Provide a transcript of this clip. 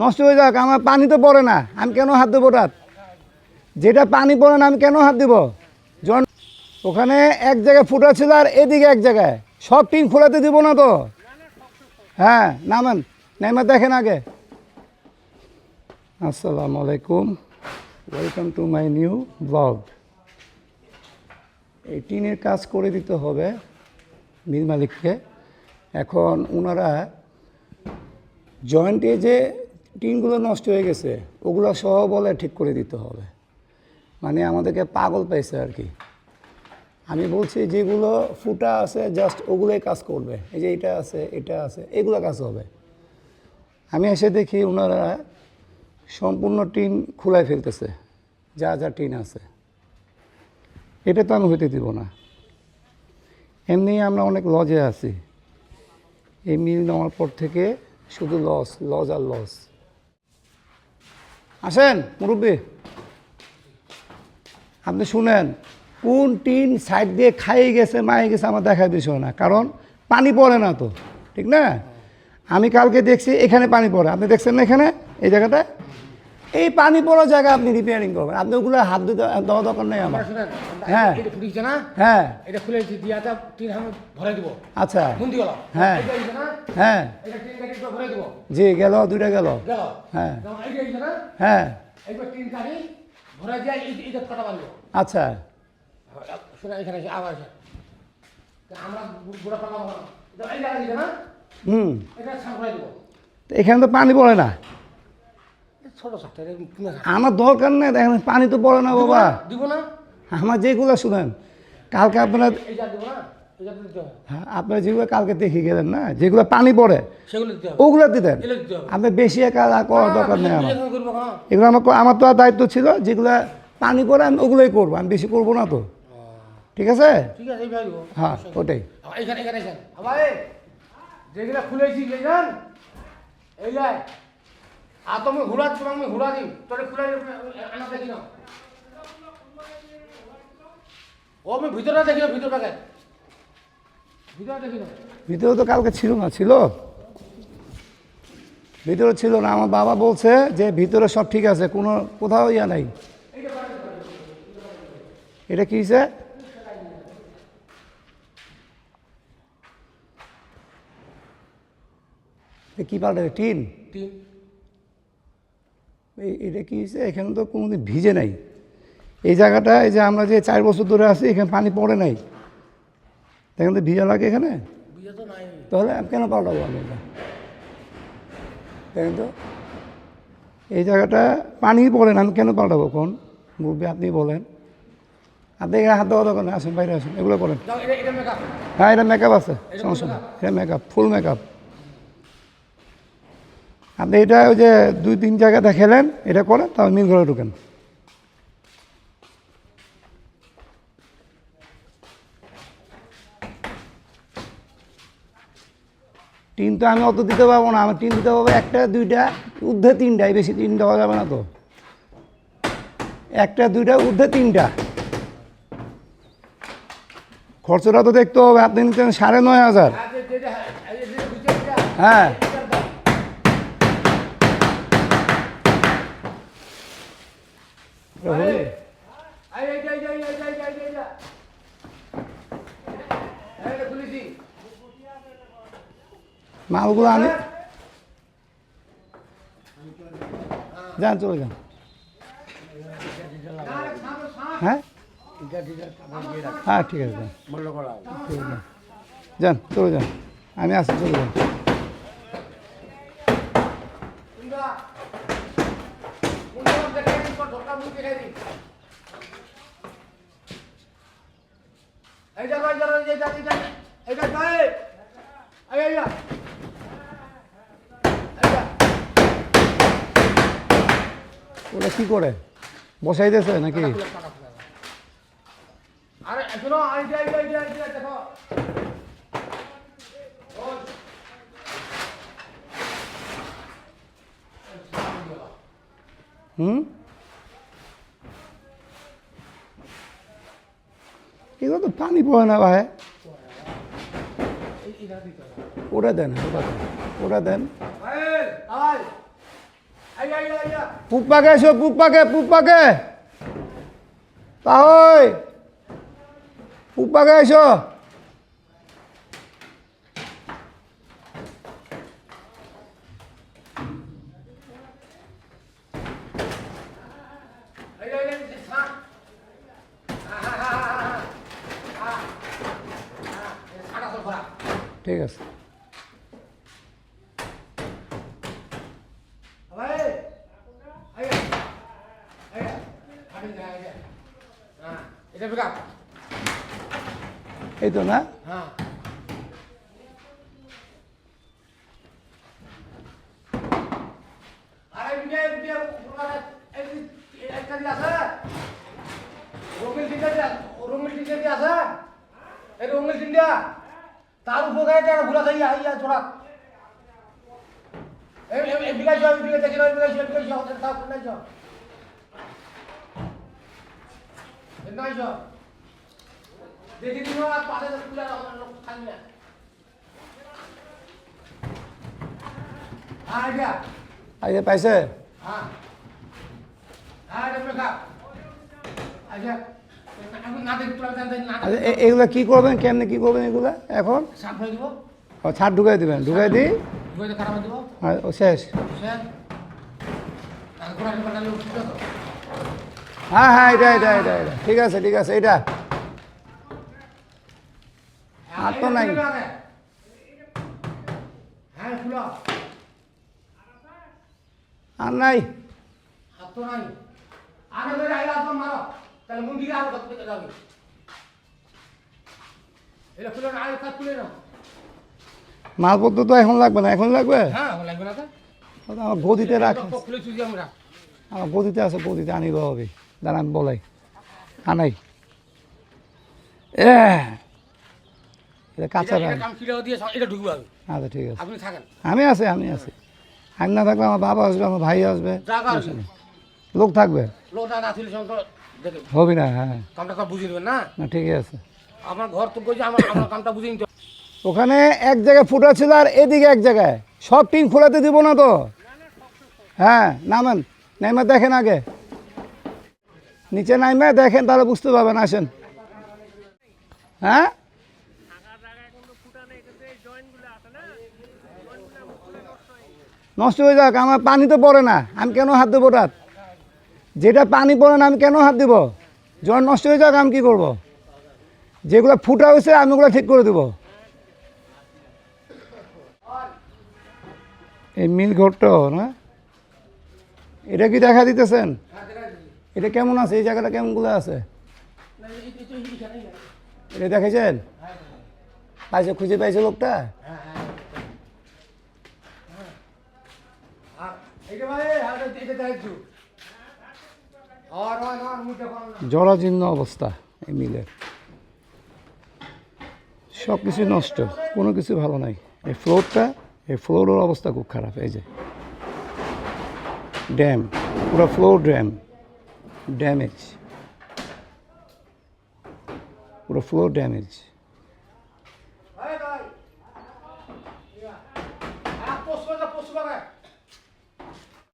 নষ্ট হয়ে যাক, আমার পানি তো পড়ে না, আমি কেন হাত দেবো ওটার? যেটা পানি পড়ে না আমি কেন হাত দিব? জন ওখানে এক জায়গায় ফুটা ছিল আর এদিকে এক জায়গায়, সব টিন খোলাতে দিব না তো। হ্যাঁ নামেন, নেমে দেখেন আগে। আসসালামু আলাইকুম, welcome to my new blog. এই টিনের কাজ করে দিতে হবে মিল মালিককে। এখন ওনারা জয়েন্টে যে টিনগুলো নষ্ট হয়ে গেছে ওগুলো সহ বলে ঠিক করে দিতে হবে, মানে আমাদেরকে পাগল পাইছে আর কি। আমি বলছি যেগুলো ফুটা আছে জাস্ট ওগুলোই কাজ করবে, এই যে এটা আছে এটা আছে এগুলো কাজ হবে। আমি এসে দেখি ওনারা সম্পূর্ণ টিন খুলাই ফেলতেছে, যা যা টিন আছে। এটা তো আমি হইতে দিব না। এমনি আমরা অনেক লজে আছি, এই মিল নেওয়ার পর থেকে শুধু লস আর লস। আসেন মুরব্বী, আপনি শুনেন, কোন টিন সাইড দিয়ে খাইয়ে গেছে মায়ে গেছে আমার দেখার বিষয় না, কারণ পানি পড়ে না তো, ঠিক না? আমি কালকে দেখছি এখানে পানি পড়ে, আপনি দেখছেন না এখানে এই জায়গাটা? এই পানি পড়ার জায়গা আপনি রিপেয়ারিং করবেন, আপনি ওগুলো হাত দিতে দেওয়া দরকার নেই আমার। হ্যাঁ হ্যাঁ এটা খুলে দিয়াটা টিন আমি ভরে দিব। আচ্ছা বন্দি গেল। হ্যাঁ হ্যাঁ এটা টিন কাটি ভরে দিব। জি গেল, দুইটা গেল। গেল। হ্যাঁ এইটা না? হ্যাঁ এইবার টিন কাটি ভরে দিয়া এইটা কাটা বানলো। আচ্ছা শুনে এখানে এসে আবার এসে আমরা গুড়া পালাম না। এটা এই জায়গা না? এটা ছান ভরে দিব। এখানে তো পানি পড়ে না। ছোট ছোট আমার দরকার নেই, দেখেন পানি তো পড়ে না বাবা। দিব না? আমার যেগুলো শুনেন কালকে আপনারা, এই যা দিব না? এই যা দিতে হবে। হ্যাঁ আপনারা যেগুলো কালকে দেখে গেলেন না, যেগুলো পানি পড়ে সেগুলো দিতে হবে। ওগুলো দিতেন। এগুলো দিতে হবে। আপনি বেশি কাজ করার দরকার নেই আমার। করব না। এগুলো আমার তো আর দায়িত্ব ছিল, যেগুলো পানি পড়ে আমি ওগুলোই করবো, আমি বেশি করবো না তো। ঠিক আছে? ঠিক আছে, এইভাবে দিব। হ্যাঁ ওটাই। এখানে এখানে এসেন আবার যেগুলা খুলেছি বুঝলেন এই লাই আর তুমি ঘুরা তোমাকে আমি ঘুরা দিই তোরে খুলে আনা দেখি না ও আমি ভিতরে দেখি না ভিতরটাকে দেখি না ভিতরে তো কালকে ছিল না, ছিল ভিতরে ছিল না। আমার বাবা বলছে যে ভিতরে সব ঠিক আছে, কোনো কোথাও ইয়া নাই। এটা কি হয়েছে? কি পাল্টে? টিন? এটা কি হয়েছে? এখানে তো কোনোদিন ভিজে নাই এই জায়গাটা। এই যে আমরা যে 4 বছর ধরে আছি এখানে পানি পড়ে নাই, দেখেন তো ভিজা লাগে এখানে। তাহলে আমি কেন পাল্টাবো আমি এটা? দেখেন তো এই জায়গাটা পানি পড়ে না, আমি কেন পাল্টাবো? কোন মুরব্বী আপনি বলেন। আপনি এখানে হাত দেওয়া দরকার নেই, আসুন বাইরে আসুন, এগুলো করেন। হ্যাঁ এটা মেকআপ আছে, সমস্যা নেই, এটা মেকআপ, ফুল মেকআপ। আপনি এটা ওই যে 2-3 জায়গা দেখালেন, এটা করেন, তাহলে মিল ঘরে ঢুকেন। টিন তো আমি অত দিতে পারবো না, আমার টিন দিতে পারবো 1টা 2টা, ঊর্ধ্বে 3টাই, বেশি টিন দেওয়া যাবে না তো। 1টা 2টা ঊর্ধ্বে 3টা। খরচটা তো দেখতে হবে, আপনি নিচ্ছেন 9,500। হ্যাঁ মালগুলো আনি, যান চলে যান। হ্যাঁ হ্যাঁ ঠিক আছে, যান ঠিক আছে, যান চলে যান, আমি আসি, চলে যান। ওরা কি করে বসাই দিয়েছে নাকি? আরে এখনো আইডিয়া দেখো এগুলো তো পানি পড়ে না ভাই। ওটা দেন, ওটা দেন। পুক পাকে এসো, পুক পাকে তাহই পুক পাকে এসো। ঠিক আছে। এটা বেকার। এই তো না, হ্যাঁ আরে বিয়ে বিয়ে একটা দিয়ে আছে রঙিন টিকা দিয়ে আছে এই রঙিন টিকা তার উপরে একটা ঘোরা থাকি আইয়া জোড়া এই বিঘা জল বিঘা দেখি না বিঘা জল তাও নাই জল নাই জল দেখি দিন আর পাশে তুলে খালি না আইয়া আইয়া পাইছে। হ্যাঁ হ্যাঁ এটা খা আচ্ছা এখন না দেখি তোরা জানতে না আচ্ছা, এগুলা কি করবেন, কেমনে কি করবেন এগুলা এখন? সাপ হয়ে দিব ও ছাদ ঢুকাই দিবেন, ঢুকাই দিই বইতে খারাপ দিব আর ও শেষ। স্যার আর কোরআন কোরআন লোক ঠিক আছে হ্যাঁ হ্যাঁ, এটা ঠিক আছে এটা আর তো নাই। হ্যাঁ খুলো আর নাই। হাত তো নাই আগে ধরে আইলা তো মারো তাহলে মুন্ডিকে আরো ধরতে যাবে এটা খুলে না আগে কাজ খুলে না মালপত্র তো এখন লাগবে না, এখন লাগবে। হ্যাঁ লাগবে না তো ও তো আমার গদিতে রাখে, খুলে চুজি আমরা আমার গদিতে আছে, গদিতে আনিব হবে। দাঁড়া আমি বলাই আনাই এটা কাঁচা রাখ। কাম কিলো দিয়ে এটা ঢুকবে আগে আচ্ছা ঠিক আছে, আপনি থাকেন আমি আছি আমি না থাকলে আমার বাবা আসবে, আমার ভাই আসবে, জায়গা আছে লোক থাকবে, লোকটা না ছিল সঙ্গে দেখে হবি না। হ্যাঁ কামটা সব বুঝিয়ে দেবেন না না ঠিকই আছে। আমার ঘর তো বলছে আমার আমার কামটা বুঝিয়ে নিতে হবে। ওখানে এক জায়গায় ফুটা ছিল আর এদিকে এক জায়গায়, সব টিন খোলাতে দিব না তো। হ্যাঁ নামেন, নেমে দেখেন আগে, নিচে নামে দেখেন তাহলে বুঝতে পারবেন। আসেন। হ্যাঁ নষ্ট হয়ে যাক, আমার পানি তো পড়ে না, আমি কেন হাত দেবো? রাত যেটা পানি পড়ে না আমি কেন হাত দিব? জল নষ্ট হয়ে যাক, আমি কী করবো? যেগুলো ফুটা হয়েছে আমি ওগুলো ঠিক করে দেবো। এই মিল ঘরটাও না, এটা কি দেখা দিতেছেন? এটা কেমন আছে, এই জায়গাটা কেমনগুলো আছে এটা দেখেছেন? পাইছে, খুঁজে পাইছে লোকটা? জরাজীর্ণ অবস্থা এই মিলের, সব কিছু নষ্ট, কোনো কিছু ভালো নাই। এই ফ্লোরের অবস্থা খুব খারাপ। এই যে ড্যাম, পুরো ফ্লোর ড্যামেজ, পুরো ফ্লোর ড্যামেজ।